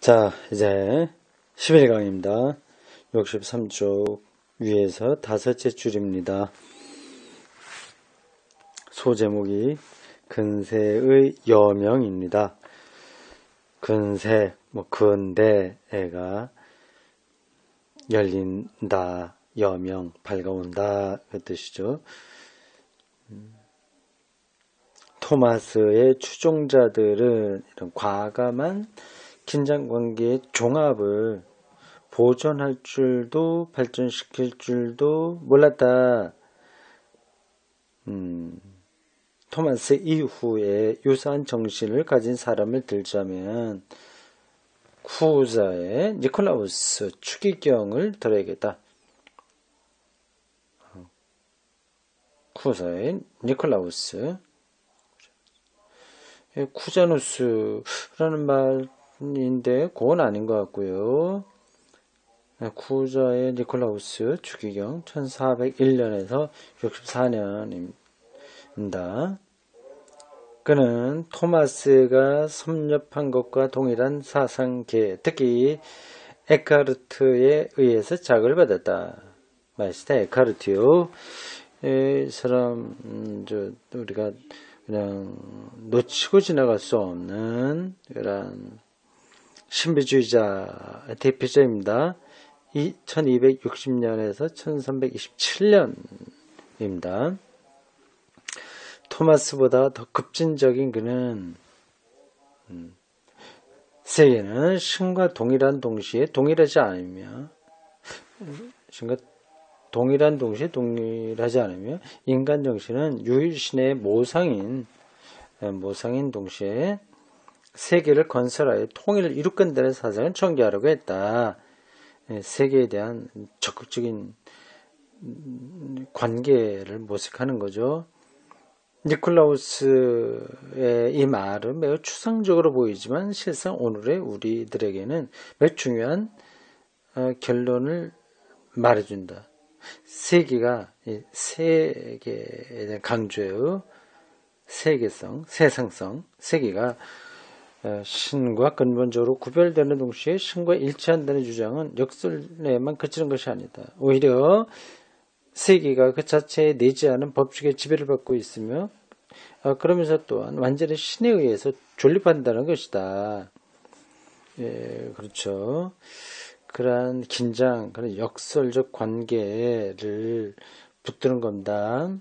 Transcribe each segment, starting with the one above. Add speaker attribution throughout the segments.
Speaker 1: 자, 이제 11강입니다. 63쪽 위에서 다섯째 줄입니다. 소제목이 근세의 여명입니다. 근세, 근대애가 열린다, 여명, 밝아온다 그 뜻이죠. 토마스의 추종자들은 이런 과감한 긴장관계의 종합을 보존할 줄도 발전시킬 줄도 몰랐다. 토마스 이후에 유사한 정신을 가진 사람을 들자면 후자의 니콜라우스 추기경을 들어야겠다. 후자의 니콜라우스 쿠자누스라는 말인데 그건 아닌 것 같고요. 쿠자의 니콜라우스 추기경 1401년에서 64년입니다. 그는 토마스가 섭렵한 것과 동일한 사상계, 특히 에카르트에 의해서 자극을 받았다. 마이스터 에카르트요. 이 사람 우리가 그냥 놓치고 지나갈 수 없는 그런 신비주의자 대표자입니다. 1260년에서 1327년입니다. 토마스보다 더 급진적인 그는 세계는 신과 동일한 동시에 동일하지 않으며 신과 동일한 동시에 동일하지 않으며 인간 정신은 유일신의 모상인 동시에 세계를 건설하여 통일을 이룩한다는 사상을 전개하려고 했다. 세계에 대한 적극적인 관계를 모색하는 거죠. 니콜라우스의 이 말은 매우 추상적으로 보이지만 실상 오늘의 우리들에게는 매우 중요한 결론을 말해준다. 세계가 세계에 대한 강조의 세계성, 세상성, 세계가 신과 근본적으로 구별되는 동시에 신과 일치한다는 주장은 역설에만 그치는 것이 아니다. 오히려 세계가 그 자체에 내지 않은 법칙의 지배를 받고 있으며 그러면서 또한 완전히 신에 의해서 존립한다는 것이다. 예, 그렇죠. 그러한 긴장, 그런 역설적 관계를 붙드는 겁니다.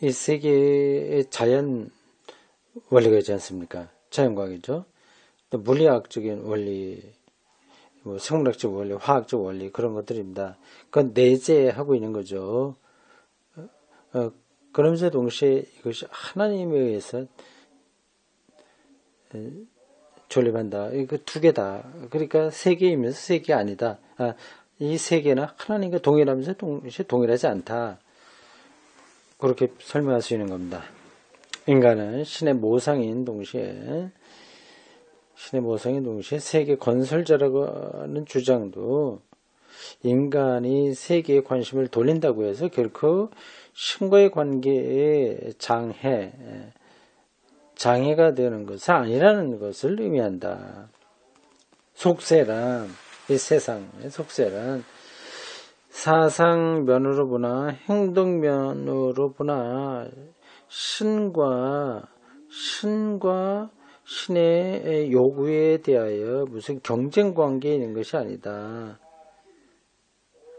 Speaker 1: 이 세계의 자연 원리가 있지 않습니까? 자연과학이죠. 또 물리학적인 원리, 생물학적 원리, 화학적 원리 그런 것들입니다. 그건 내재하고 있는 거죠. 그러면서 동시에 이것이 하나님에 의해서 존립한다. 이거 두 개다. 그러니까 세계이면서 세계 아니다. 이 세계는 하나님과 동일하면서 동시에 동일하지 않다. 그렇게 설명할 수 있는 겁니다. 인간은 신의 모상인 동시에 세계 건설자라고 하는 주장도 인간이 세계에 관심을 돌린다고 해서 결코 신과의 관계에 장애가 되는 것은 아니라는 것을 의미한다. 속세란, 이 세상의 속세란 사상면으로 보나 행동면으로 보나 신과 신의 요구에 대하여 무슨 경쟁 관계에 있는 것이 아니다.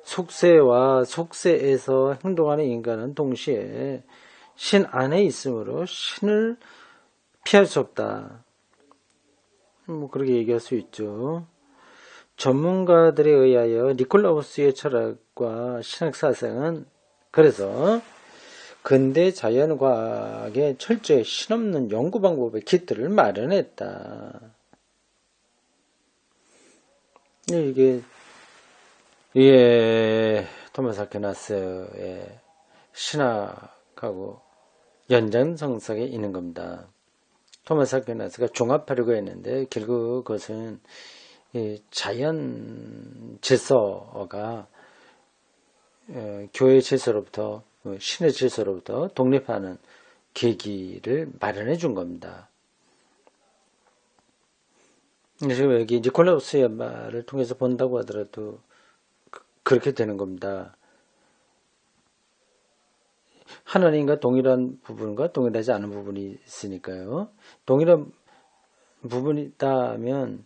Speaker 1: 속세와 속세에서 행동하는 인간은 동시에 신 안에 있으므로 신을 피할 수 없다. 그렇게 얘기할 수 있죠. 전문가들에 의하여 니콜라우스의 철학과 신학사상은 그래서 근대 자연과학의 철저히 신없는 연구 방법의 기틀을 마련했다. 이게 토마스 아퀴나스의 신학하고 연장성상에 있는 겁니다. 토마스 아퀴나스가 종합하려고 했는데 결국 그것은 자연 질서가 교회 질서로부터 신의 질서로부터 독립하는 계기를 마련해 준 겁니다. 지금 여기 니콜라우스의 말을 통해서 본다고 하더라도 그렇게 되는 겁니다. 하나님과 동일한 부분과 동일하지 않은 부분이 있으니까요. 동일한 부분이 있다면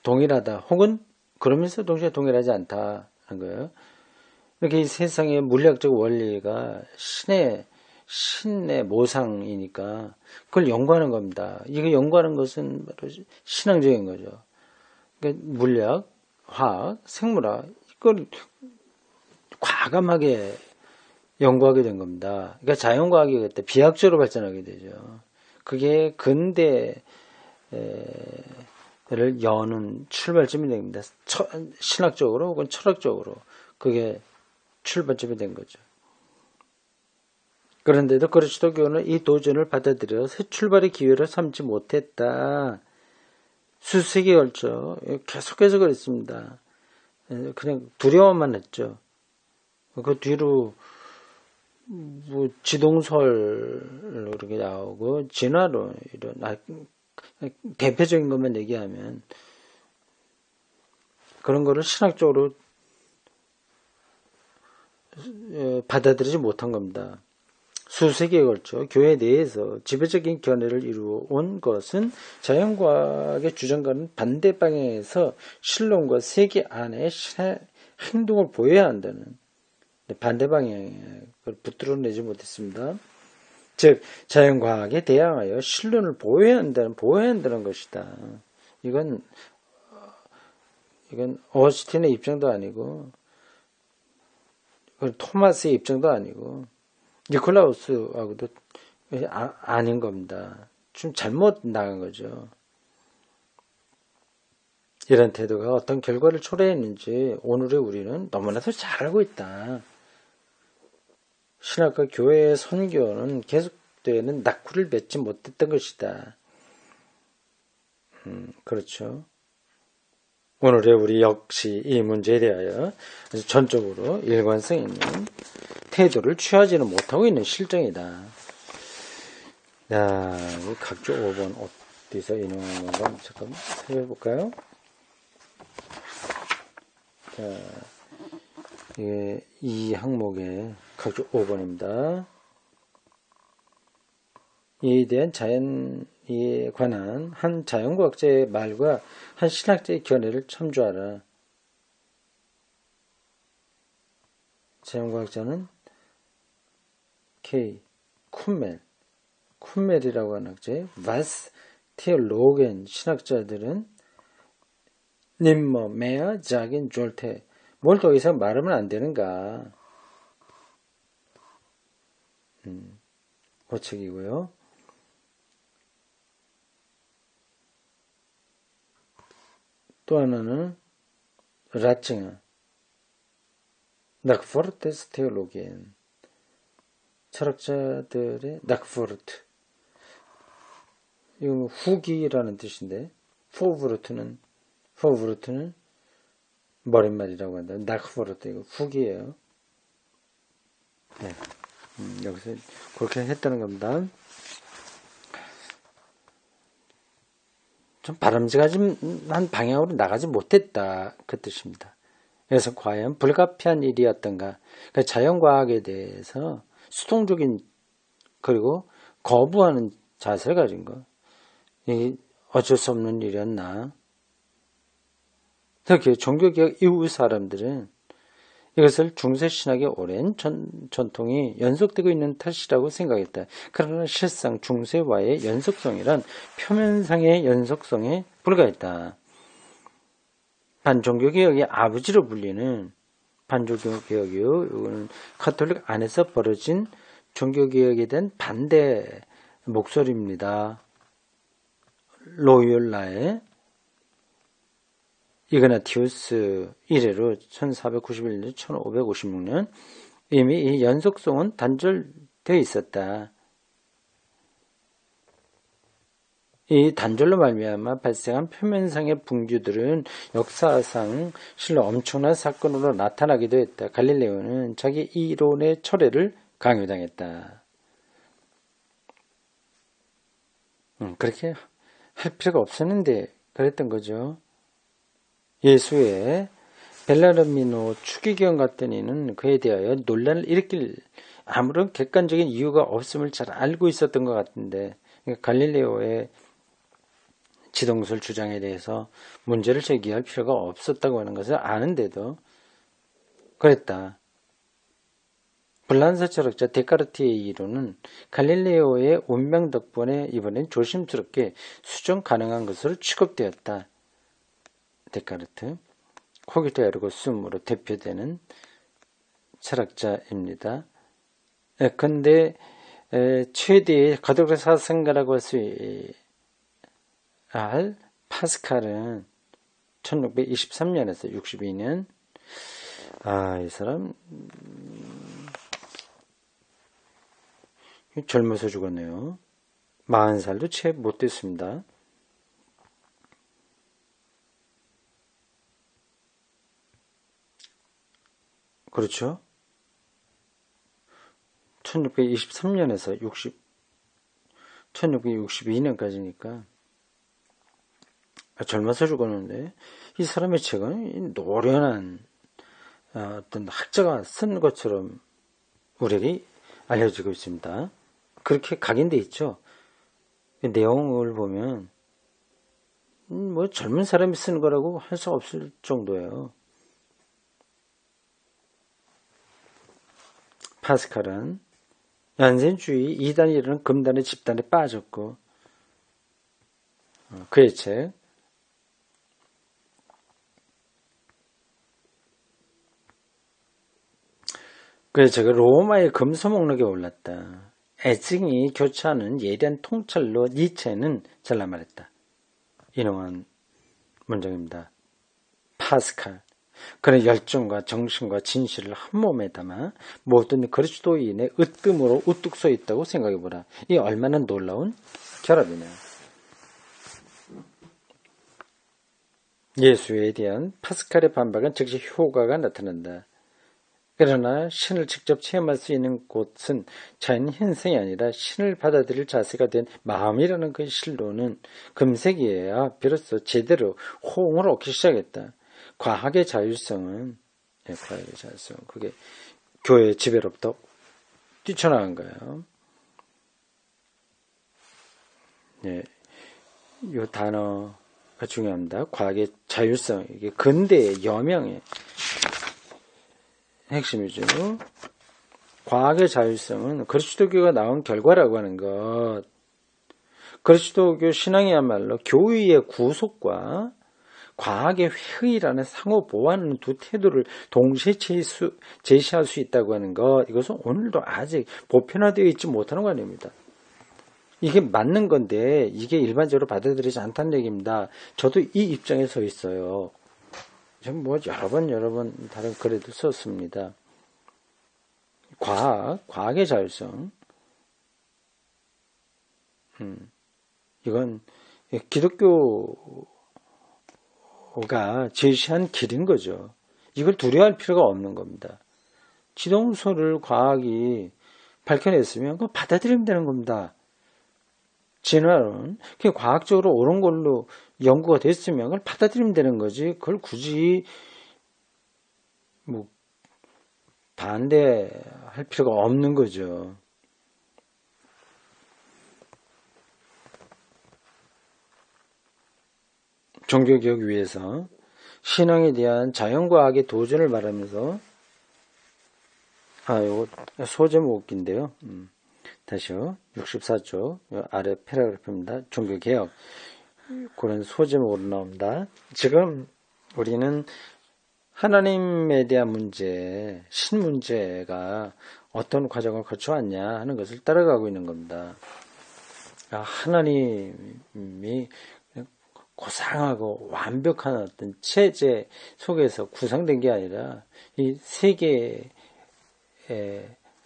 Speaker 1: 동일하다 혹은 그러면서 동시에 동일하지 않다는 거예요. 이렇게 이 세상의 물리학적 원리가 신의 모상이니까 그걸 연구하는 겁니다. 이거 연구하는 것은 바로 신앙적인 거죠. 그러니까 물리학, 화학, 생물학 이걸 과감하게 연구하게 된 겁니다. 그러니까 자연과학이 그때 비약적으로 발전하게 되죠. 그게 근대를 여는 출발점이 됩니다. 신학적으로 혹은 철학적으로 그게 출발점이 된 거죠. 그런데도 그리스도교는 이 도전을 받아들여 새 출발의 기회를 삼지 못했다. 수세기에 걸쳐 계속해서 그랬습니다. 그냥 두려워만 했죠. 그 뒤로 뭐 지동설 이렇게 나오고 진화론 이런 대표적인 것만 얘기하면 그런 거를 신학적으로 받아들이지 못한 겁니다. 수세기에 걸쳐 교회 내에서 지배적인 견해를 이루어온 것은 자연과학의 주장과는 반대 방향에서 신론과 세계 안에 신의 행동을 보여야 한다는 반대 방향에 붙들어내지 못했습니다. 즉 자연과학에 대항하여 신론을 보여야 한다는 것이다. 이건 어스틴의 입장도 아니고 토마스의 입장도 아니고 니콜라우스하고도 아닌 겁니다. 좀 잘못 나간 거죠. 이런 태도가 어떤 결과를 초래했는지 오늘의 우리는 너무나도 잘 알고 있다. 신학과 교회의 선교는 계속되는 낙후를 맺지 못했던 것이다. 그렇죠. 오늘의 우리 역시 이 문제에 대하여 아주 전적으로 일관성 있는 태도를 취하지는 못하고 있는 실정이다. 자, 각조 5번 어디서 인용한 건가 잠깐 살펴볼까요? 자, 이 항목의 각조 5번입니다. 이에 대한 자연에 관한 한 자연과학자의 말과 한 신학자의 견해를 참조하라. 자연과학자는 K. 쿤멜이라고 하는 학자의 바스 테올로겐 신학자들은 님머 메아 자긴 졸테 뭘 더 이상 말하면 안 되는가. 고책이고요. 또 하나는 라칭아 낙포르테스 테올로겐 철학자들의 낙포르트 이거 후기라는 뜻인데 포브르트는 머릿말이라고 한다. 낙포르트 이거 후기예요. 네. 여기서 그렇게 했다는 겁니다. 좀 바람직한 방향으로 나가지 못했다. 그 뜻입니다. 그래서 과연 불가피한 일이었던가. 그러니까 자연과학에 대해서 수동적인 그리고 거부하는 자세를 가진 거. 이 어쩔 수 없는 일이었나. 특히 종교개혁 이후 사람들은 이것을 중세신학의 오랜 전통이 연속되고 있는 탓이라고 생각했다. 그러나 실상 중세와의 연속성이란 표면상의 연속성에 불과했다. 반종교개혁의 아버지로 불리는 반종교개혁이요. 이거는 카톨릭 안에서 벌어진 종교개혁에 대한 반대 목소리입니다. 로율라의 이그나티우스 이래로 1491년, 1556년 이미 이 연속성은 단절되어 있었다. 이 단절로 말미암아 발생한 표면상의 붕괴들은 역사상 실로 엄청난 사건으로 나타나기도 했다. 갈릴레오는 자기 이론의 철회를 강요당했다. 그렇게 할 필요가 없었는데 그랬던 거죠. 예수의 벨라르미노 추기경 같던 이는 그에 대하여 논란을 일으킬 아무런 객관적인 이유가 없음을 잘 알고 있었던 것 같은데, 그러니까 갈릴레오의 지동설 주장에 대해서 문제를 제기할 필요가 없었다고 하는 것을 아는데도 그랬다. 불란서 철학자 데카르트의 이론은 갈릴레오의 운명 덕분에 이번엔 조심스럽게 수정 가능한 것으로 취급되었다. 데카르트, 코기토 에르고 숨으로 대표되는 철학자입니다. 근데 최대의 거듭의 사상가라고 할 수 할 파스칼은 1623년에서 62년, 이 사람 젊어서 죽었네요. 40살도 채 못 됐습니다. 그렇죠? 1623년에서 1662년까지니까 젊어서 죽었는데, 이 사람의 책은 노련한 어떤 학자가 쓴 것처럼 우리에게 알려지고 있습니다. 그렇게 각인돼 있죠. 내용을 보면 뭐 젊은 사람이 쓰는 거라고 할 수 없을 정도예요. 파스칼은 얀센주의 이단이라는 금단의 집단에 빠졌고, 그의 책 그의 책은 로마의 금서 목록에 올랐다. 애증이 교차하는 예리한 통찰로 니체는 잘라 말했다. 인용한 문장입니다. 파스칼, 그는 열정과 정신과 진실을 한 몸에 담아 모든 그리스도인의 으뜸으로 우뚝 서 있다고 생각해보라. 이 얼마나 놀라운 결합이네요. 예수에 대한 파스칼의 반박은 즉시 효과가 나타난다. 그러나 신을 직접 체험할 수 있는 곳은 자연 현상이 아니라 신을 받아들일 자세가 된 마음이라는 그 실로는 금세기에야 비로소 제대로 호응을 얻기 시작했다. 과학의 자율성은, 그게 교회 지배로부터 뛰쳐나간 거예요. 이 단어가 중요합니다. 과학의 자율성, 이게 근대의 여명의 핵심이죠. 과학의 자율성은 그리스도교가 나온 결과라고 하는 것. 그리스도교 신앙이야말로 교의의 구속과 과학의 회의라는 상호 보완하는 두 태도를 동시에 제시할 수 있다고 하는 것. 이것은 오늘도 아직 보편화되어 있지 못하는 관념입니다. 이게 맞는 건데 이게 일반적으로 받아들이지 않다는 얘기입니다. 저도 이 입장에 서 있어요. 전 뭐 여러 번 다른 글에도 썼습니다. 과학의 자율성. 이건 기독교가 제시한 길인 거죠. 이걸 두려워할 필요가 없는 겁니다. 지동설을 과학이 밝혀냈으면 그거 받아들이면 되는 겁니다. 진화론, 그게 과학적으로 옳은 걸로 연구가 됐으면 그걸 받아들이면 되는 거지. 그걸 굳이 뭐 반대할 필요가 없는 거죠. 종교개혁 위해서 신앙에 대한 자연과학의 도전을 말하면서 이거 소제목인데요. 다시요. 64쪽 아래 패러그래프입니다. 종교개혁. 그런 소제목으로 나옵니다. 지금 우리는 하나님에 대한 문제, 신 문제가 어떤 과정을 거쳐왔냐 하는 것을 따라가고 있는 겁니다. 하나님이 고상하고 완벽한 어떤 체제 속에서 구성된 게 아니라 이 세계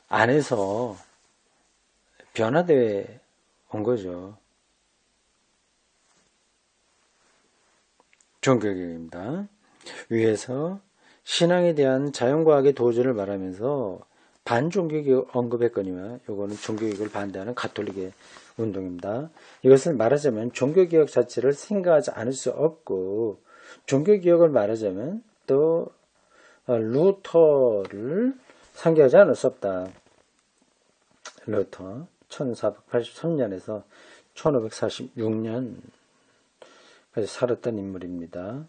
Speaker 1: 안에서 변화되어 온 거죠. 종교개혁입니다. 위에서 신앙에 대한 자연과학의 도전을 말하면서 반종교개혁 언급했거니와 요거는 종교개혁을 반대하는 가톨릭의 운동입니다. 이것을 말하자면 종교개혁 자체를 생각하지 않을 수 없고 종교개혁을 말하자면 또 루터를 상기하지 않을 수 없다. 루터 1483년에서 1546년까지 살았던 인물입니다.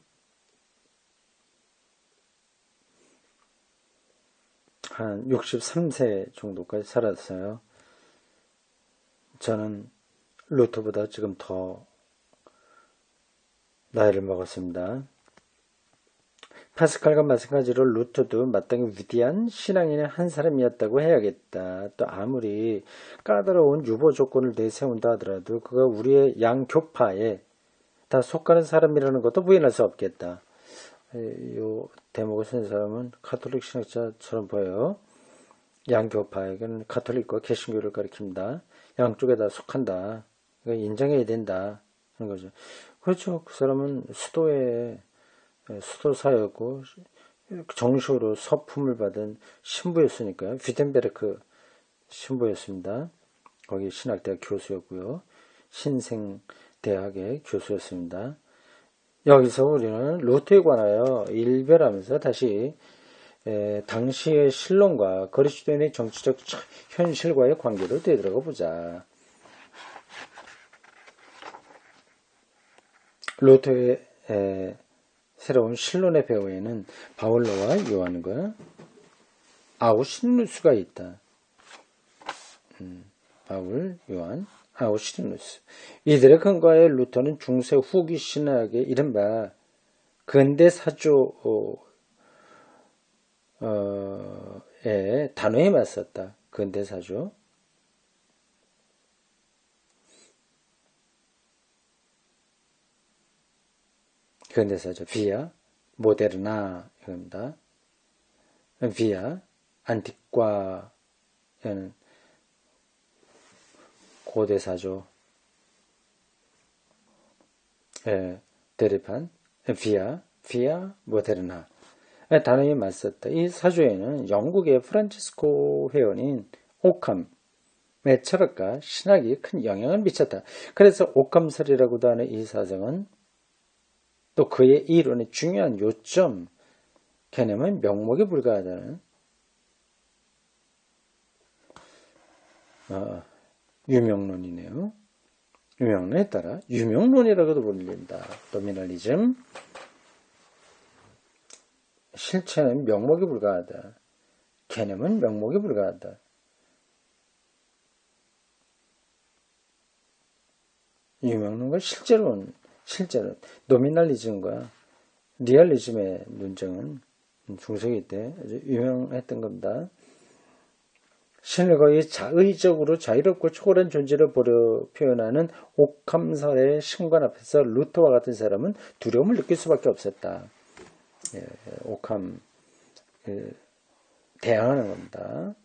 Speaker 1: 한 63세 정도까지 살았어요. 저는 루터보다 지금 더 나이를 먹었습니다. 파스칼과 마찬가지로 루터도 마땅히 위대한 신앙인의 한 사람이었다고 해야겠다. 또 아무리 까다로운 유보 조건을 내세운다 하더라도 그가 우리의 양교파에 다 속하는 사람이라는 것도 부인할 수 없겠다. 이 대목을 쓴 사람은 가톨릭 신학자처럼 보여요. 양교파에게는 가톨릭과 개신교를 가리킵니다. 양쪽에 다 속한다. 이거 인정해야 된다 하는 거죠. 그렇죠. 그 사람은 수도사였고 정식으로 서품을 받은 신부였으니까요. 위텐베르크 신부였습니다. 거기 신학대학 교수였고요. 신생대학의 교수였습니다. 여기서 우리는 루터에 관하여 일별하면서 다시 당시의 신론과 그리스도인의 정치적 현실과의 관계를 되돌아가 보자. 루터의 새로운 신론의 배후에는 바울로와 요한과 아우시누스가 있다. 바울, 요한, 아우시누스. 이들의 근거에 루터는 중세 후기 신학의 이른바 근대 사조의 단어에 맞섰다. 근대 사조. 근대사죠. 비아, 모데르나, 이겁니다. 비아, 안티과는 고대사죠. 대립한, 비아, 모데르나. 단어에 맞섰다. 이 사조에는 영국의 프란치스코 회원인 오캄의 철학과 신학이 큰 영향을 미쳤다. 그래서 오캄설이라고도 하는 이 사상은 또 그의 이론의 중요한 요점, 개념은 명목에 불과하다는 유명론이네요. 유명론에 따라 유명론이라고도 불립니다. 노미널리즘. 실체는 명목에 불과하다. 개념은 명목에 불과하다. 유명론과 실제로 노미널리즘과 리얼리즘의 논쟁은 중세기 때 아주 유명했던 겁니다. 신을 거의 자의적으로 자유롭고 초월한 존재로 표현하는 오캄설의 신관 앞에서 루터와 같은 사람은 두려움을 느낄 수밖에 없었다. 오캄 대항하는 겁니다.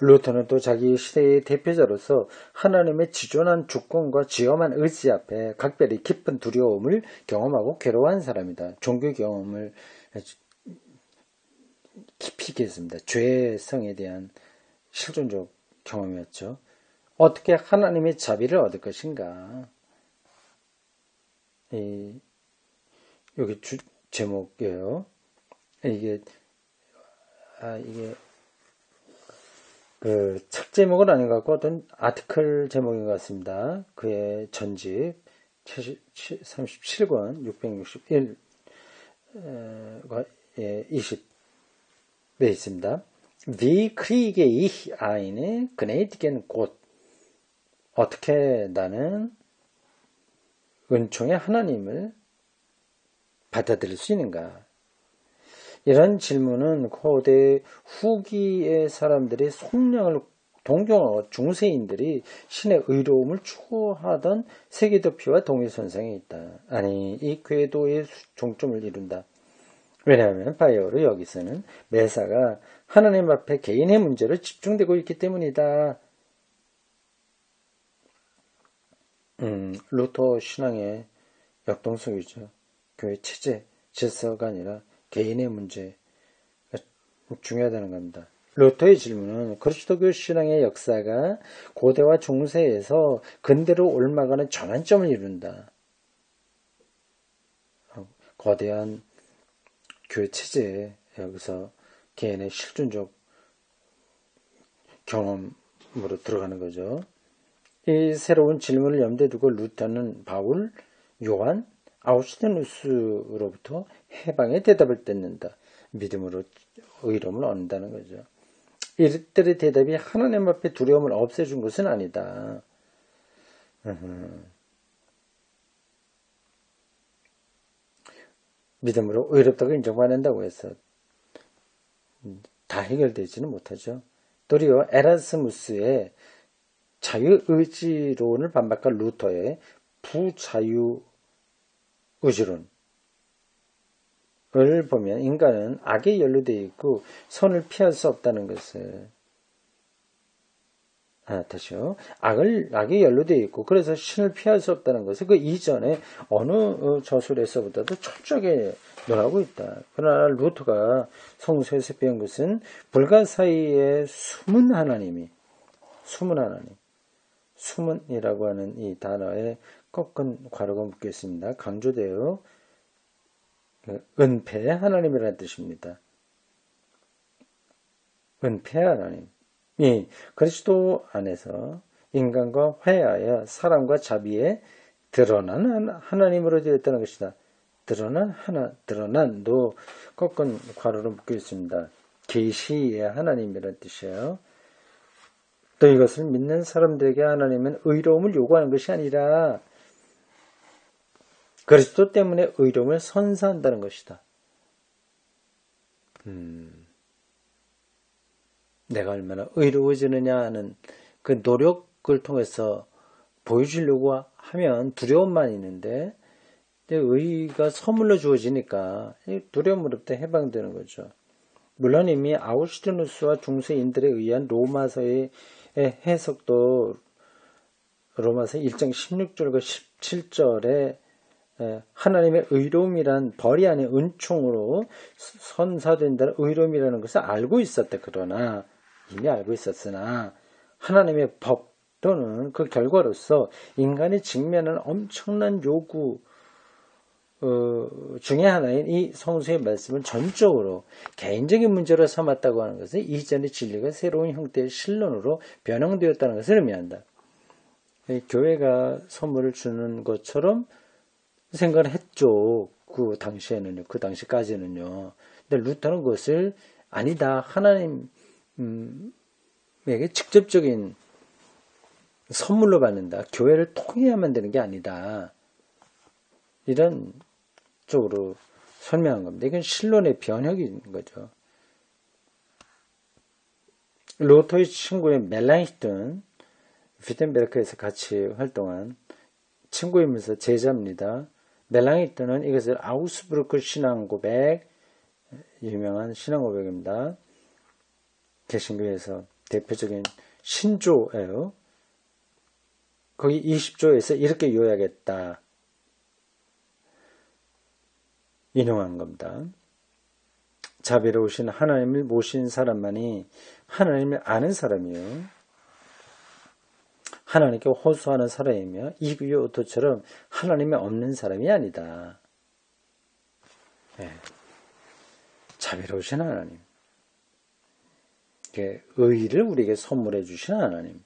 Speaker 1: 루터는 또 자기 시대의 대표자로서 하나님의 지존한 주권과 지엄한 의지 앞에 각별히 깊은 두려움을 경험하고 괴로워한 사람이다. 종교 경험을 깊이 했습니다. 죄성에 대한 실존적 경험이었죠. 어떻게 하나님의 자비를 얻을 것인가? 여기 제목이에요. 이게 그 책 제목은 아닌 것 같고 어떤 아티클 제목인 것 같습니다. 그의 전집 37권 661과 20에 있습니다. Wie kriege ich eine gnädigen Gott? 어떻게 나는 은총의 하나님을 받아들일 수 있는가? 이런 질문은 고대 후기의 사람들이 속량을 동경하고 중세인들이 신의 의로움을 추구하던 세계도피와 동일선상에 있다. 아니, 이 궤도의 종점을 이룬다. 왜냐하면 바이오로 여기서는 매사가 하나님 앞에 개인의 문제로 집중되고 있기 때문이다. 루터 신앙의 역동성이죠. 교회 체제, 질서가 아니라 개인의 문제가 중요하다는 겁니다. 루터의 질문은 그리스도교 신앙의 역사가 고대와 중세에서 근대로 옮아가는 전환점을 이룬다. 거대한 교회 체제에 여기서 개인의 실존적 경험으로 들어가는 거죠. 이 새로운 질문을 염두에 두고 루터는 바울, 요한, 아우구스티누스로부터 해방의 대답을 뜯는다. 믿음으로 의로움을 얻는다는 거죠. 이들의 대답이 하나님 앞에 두려움을 없애준 것은 아니다. 믿음으로 의롭다고 인정받는다고 해서 다 해결되지는 못하죠. 도리어 에라스무스의 자유의지론을 반박한 루터의 부자유의지론을 보면 인간은 악에 연루되어 있고 선을 피할 수 없다는 것을 다시요. 악에 연루되어 있고 그래서 신을 피할 수 없다는 것을 그 이전에 어느 저술에서보다도 철저하게 논하고 있다. 그러나 루터가 성서에서 배운 것은 불가사의의 숨은 하나님, 숨은이라고 하는 이 단어에 꺾은 괄호가 묶여 있습니다. 강조되어 은폐의 하나님이라는 뜻입니다. 은폐의 하나님. 그리스도 안에서 인간과 화해하여 사랑과 자비에 드러난 하나님으로 되었다는 것이다. 드러난도 꺾은 괄호로 묶여 있습니다. 계시의 하나님이라는 뜻이에요. 또 이것을 믿는 사람들에게 하나님은 의로움을 요구하는 것이 아니라 그리스도 때문에 의로움을 선사한다는 것이다. 내가 얼마나 의로워지느냐 하는 그 노력을 통해서 보여주려고 하면 두려움만 있는데 의가 선물로 주어지니까 두려움으로부터 해방되는 거죠. 물론 이미 아우구스티누스와 중세인들에 의한 로마서의 해석도 로마서 1장 16절과 17절에 하나님의 의로움이란 벌이 아닌 은총으로 선사된다는 의로움이라는 것을 알고 있었다. 그러나 이미 알고 있었으나 하나님의 법 또는 그 결과로서 인간이 직면하는 엄청난 요구 중에 하나인 이 성서의 말씀을 전적으로 개인적인 문제로 삼았다고 하는 것은 이전의 진리가 새로운 형태의 신론으로 변형되었다는 것을 의미한다. 교회가 선물을 주는 것처럼 생각을 했죠. 그 당시까지는요. 근데 루터는 그것을 아니다. 하나님에게 직접적인 선물로 받는다. 교회를 통해야만 되는 게 아니다. 이런 쪽으로 설명한 겁니다. 이건 신론의 변혁인 거죠. 루터의 친구의 멜랑히튼, 위텐베르크에서 같이 활동한 친구이면서 제자입니다. 멜랑히튼은 이것을 아우스부르크 신앙고백, 유명한 신앙고백입니다. 개신교에서 대표적인 신조예요. 거기 20조에서 이렇게 요약했다. 인용한 겁니다. 자비로우신 하나님을 모신 사람만이 하나님을 아는 사람이요. 하나님께 호소하는 사람이며 이브의 오토처럼 하나님이 없는 사람이 아니다. 자비로우신 하나님. 의를 우리에게 선물해 주신 하나님.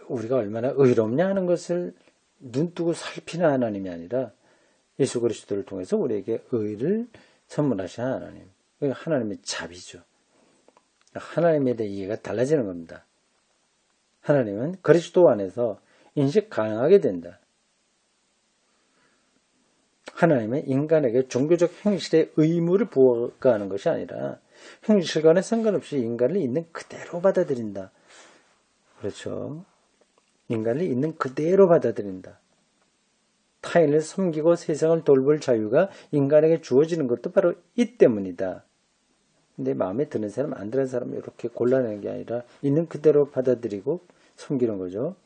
Speaker 1: 우리가 얼마나 의롭냐 하는 것을 눈뜨고 살피는 하나님이 아니라 예수 그리스도를 통해서 우리에게 의를 선물하신 하나님. 하나님의 자비죠. 하나님에 대해 이해가 달라지는 겁니다. 하나님은 그리스도 안에서 인식 가능하게 된다. 하나님은 인간에게 종교적 행실의 의무를 부과하는 것이 아니라 행실과는 상관없이 인간을 있는 그대로 받아들인다. 그렇죠. 인간을 있는 그대로 받아들인다. 타인을 섬기고 세상을 돌볼 자유가 인간에게 주어지는 것도 바로 이 때문이다. 근데 마음에 드는 사람, 안 드는 사람 이렇게 골라내는 게 아니라 있는 그대로 받아들이고 섬기는 거죠.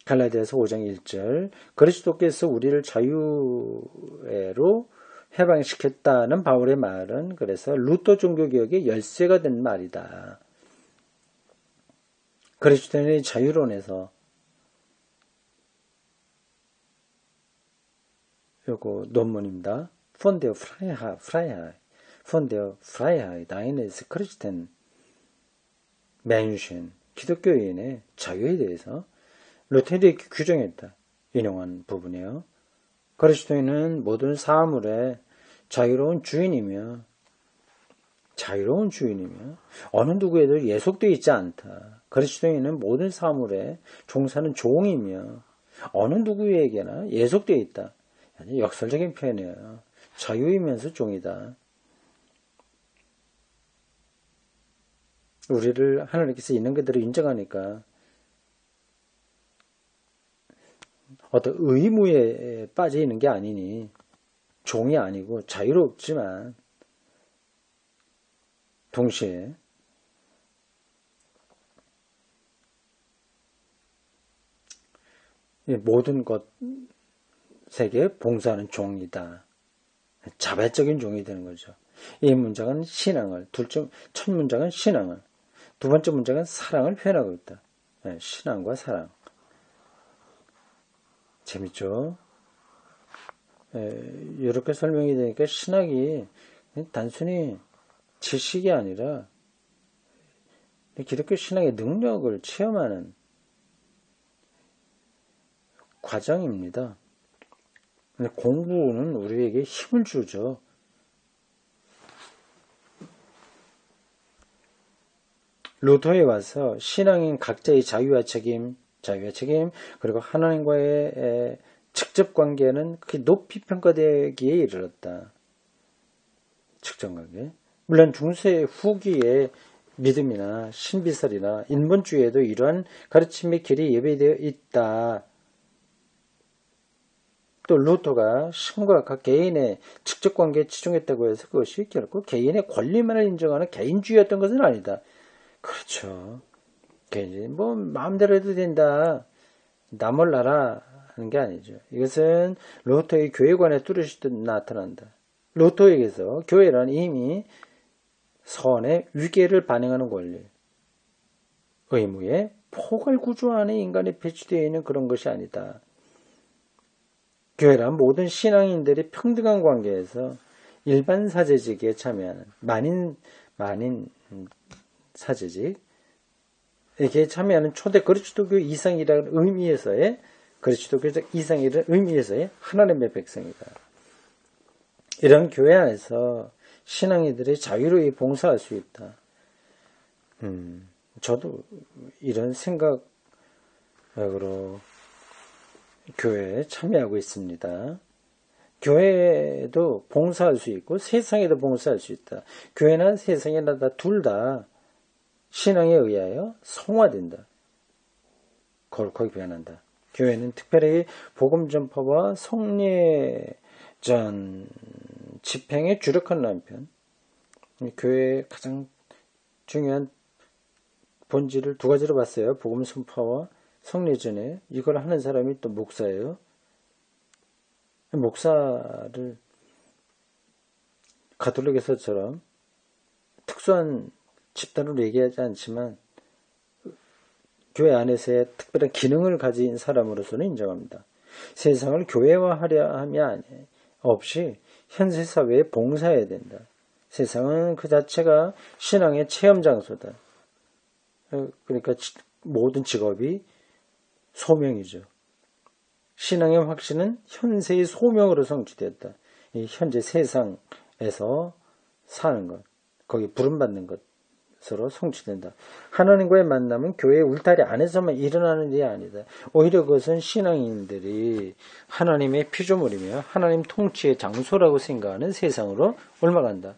Speaker 1: 갈라디아서 5장 1절 그리스도께서 우리를 자유로 해방시켰다는 바울의 말은 그래서 루터 종교개혁의 열쇠가 된 말이다. 그리스도인의 자유론에서 요거 논문입니다. Von der Freiheit eines Christen Menschen 기독교인의 자유에 대해서 루터도 이렇게 규정했다. 인용한 부분이에요. 그리스도인은 모든 사물의 자유로운 주인이며 어느 누구에도 예속되어 있지 않다. 그리스도인은 모든 사물에 종사는 종이며 어느 누구에게나 예속되어 있다. 역설적인 표현이에요. 자유이면서 종이다. 우리를 하나님께서 있는 그대로 인정하니까 어떤 의무에 빠져 있는 게 아니니 종이 아니고 자유롭지만 동시에 모든 것에게 봉사하는 종이다. 자발적인 종이 되는 거죠. 이 문장은 신앙을, 첫 문장은 신앙을, 두 번째 문장은 사랑을 표현하고 있다. 신앙과 사랑. 재밌죠? 이렇게 설명이 되니까 신학이 단순히 지식이 아니라 기독교 신앙의 능력을 체험하는 과정입니다. 공부는 우리에게 힘을 주죠. 루터에 와서 신앙인 각자의 자유와 책임, 그리고 하나님과의 직접 관계는 그렇게 높이 평가되기에 이르렀다. 직접 관계. 물론 중세 후기의 믿음이나 신비설이나 인본주의에도 이러한 가르침의 길이 예배되어 있다. 또 루터가 신과 각 개인의 직접 관계에 치중했다고 해서 그것이 결코 개인의 권리만을 인정하는 개인주의였던 것은 아니다. 그렇죠. 마음대로 해도 된다. 나 몰라라 하는 게 아니죠. 이것은 루터의 교회관의 뚜렷이 나타난다. 루터에게서 교회란 이미 선의 위계를 반영하는 권리, 의무의 포괄 구조 안에 인간이 배치되어 있는 그런 것이 아니다. 교회란 모든 신앙인들이 평등한 관계에서 일반 사제직에 참여하는 만인 사제직, 이렇게 참여하는 초대 그리스도교 이상이라는 의미에서의 그리스도교적 이상이라는 의미에서의 하나님의 백성이다. 이런 교회 안에서 신앙인들이 자유로이 봉사할 수 있다. 저도 이런 생각으로 교회에 참여하고 있습니다. 교회에도 봉사할 수 있고 세상에도 봉사할 수 있다. 교회나 세상이나 둘 다 신앙에 의하여 성화된다. 거룩하게 변한다. 교회는 특별히 복음 전파와 성례전 집행에 주력한 남편. 교회의 가장 중요한 본질을 두 가지로 봤어요. 복음 선파와 성례전에 이걸 하는 사람이 또 목사예요. 목사를 가톨릭에서처럼 특수한 집단으로 얘기하지 않지만 교회 안에서의 특별한 기능을 가진 사람으로서는 인정합니다. 세상을 교회화하려 하면 없이 현세 사회에 봉사해야 된다. 세상은 그 자체가 신앙의 체험 장소다. 그러니까 모든 직업이 소명이죠. 신앙의 확신은 현세의 소명으로 성취되었다. 이 현재 세상에서 사는 것, 거기 부름받는 것으로 성취된다. 하나님과의 만남은 교회의 울타리 안에서만 일어나는 일이 아니다. 오히려 그것은 신앙인들이 하나님의 피조물이며 하나님 통치의 장소라고 생각하는 세상으로 옮아간다.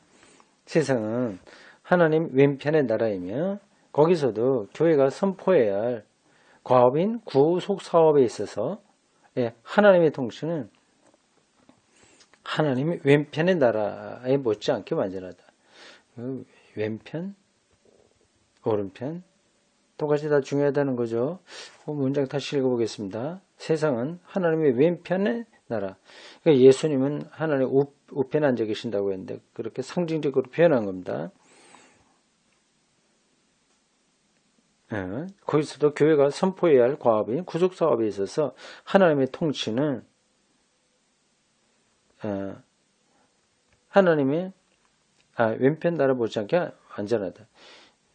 Speaker 1: 세상은 하나님 왼편의 나라이며 거기서도 교회가 선포해야 할 과업인 구속 사업에 있어서 하나님의 통치는 하나님의 왼편의 나라에 못지않게 완전하다. 왼편, 오른편, 똑같이 다 중요하다는 거죠. 문장 다시 읽어보겠습니다. 세상은 하나님의 왼편의 나라. 그러니까 예수님은 하나님의 우편에 앉아 계신다고 했는데 그렇게 상징적으로 표현한 겁니다. 거기서도 교회가 선포해야 할 과업인 구속사업에 있어서 하나님의 통치는 하나님의 왼편 나라 못지않게 안전하다.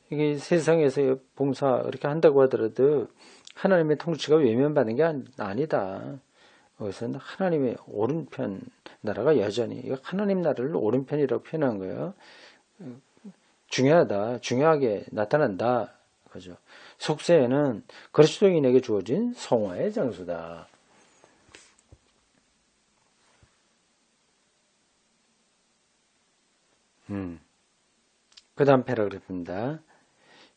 Speaker 1: 이게 세상에서 봉사 이렇게 한다고 하더라도 하나님의 통치가 외면받는 게 아니다. 그것은 하나님의 오른편 나라가 여전히 하나님 나라를 오른편이라고 표현한 거예요. 중요하다. 중요하게 나타난다. 그죠. 속세에는 그리스도인에게 주어진 성화의 장소다. 그 다음 패러그래프입니다.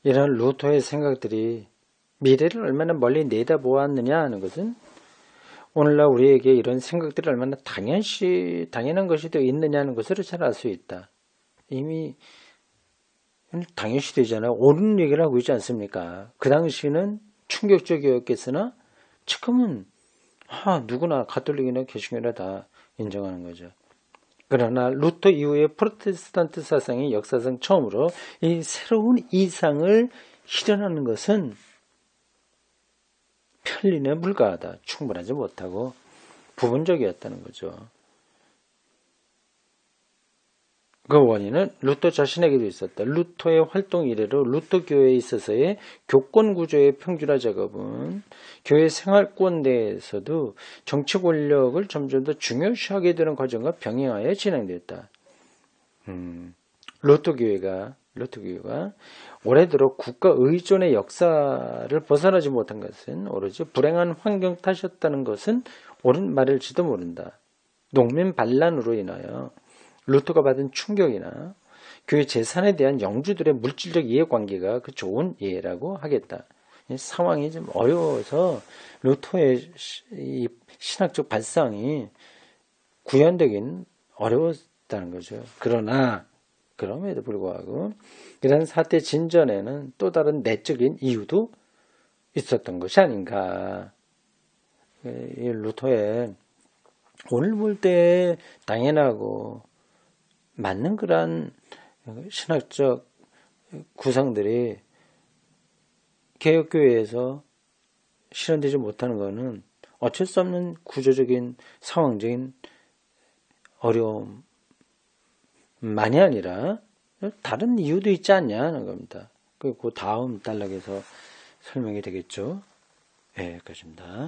Speaker 1: 이런 루터의 생각들이 미래를 얼마나 멀리 내다보았느냐 하는 것은 오늘날 우리에게 이런 생각들이 얼마나 당연한 것이 되어 있느냐는 것을 잘 알 수 있다. 이미 당연시 되잖아요. 옳은 얘기를 하고 있지 않습니까? 그 당시는 충격적이었겠으나 지금은 누구나 가톨릭이나 개신교나 다 인정하는 거죠. 그러나 루터 이후에 프로테스탄트 사상이 역사상 처음으로 이 새로운 이상을 실현하는 것은 편리에 불과하다. 충분하지 못하고 부분적이었다는 거죠. 그 원인은 루터 자신에게도 있었다. 루터의 활동 이래로 루터 교회에 있어서의 교권 구조의 평준화 작업은 교회 생활권 내에서도 정치 권력을 점점 더 중요시하게 되는 과정과 병행하여 진행됐다. 루터 교회가 올해 들어 국가 의존의 역사를 벗어나지 못한 것은 오로지 불행한 환경 탓이었다는 것은 옳은 말일지도 모른다. 농민 반란으로 인하여 루터가 받은 충격이나 교회 재산에 대한 영주들의 물질적 이해관계가 그 좋은 예라고 하겠다. 상황이 좀 어려워서 루터의 이 신학적 발상이 구현되긴 어려웠다는 거죠. 그러나 그럼에도 불구하고 이런 사태 진전에는 또 다른 내적인 이유도 있었던 것이 아닌가. 이 루터의 오늘 볼 때 당연하고 맞는 그런 신학적 구상들이 개혁교회에서 실현되지 못하는 것은 어쩔 수 없는 구조적인 상황적인 어려움만이 아니라 다른 이유도 있지 않냐는 겁니다. 그 다음 단락에서 설명이 되겠죠. 네, 여기까지입니다.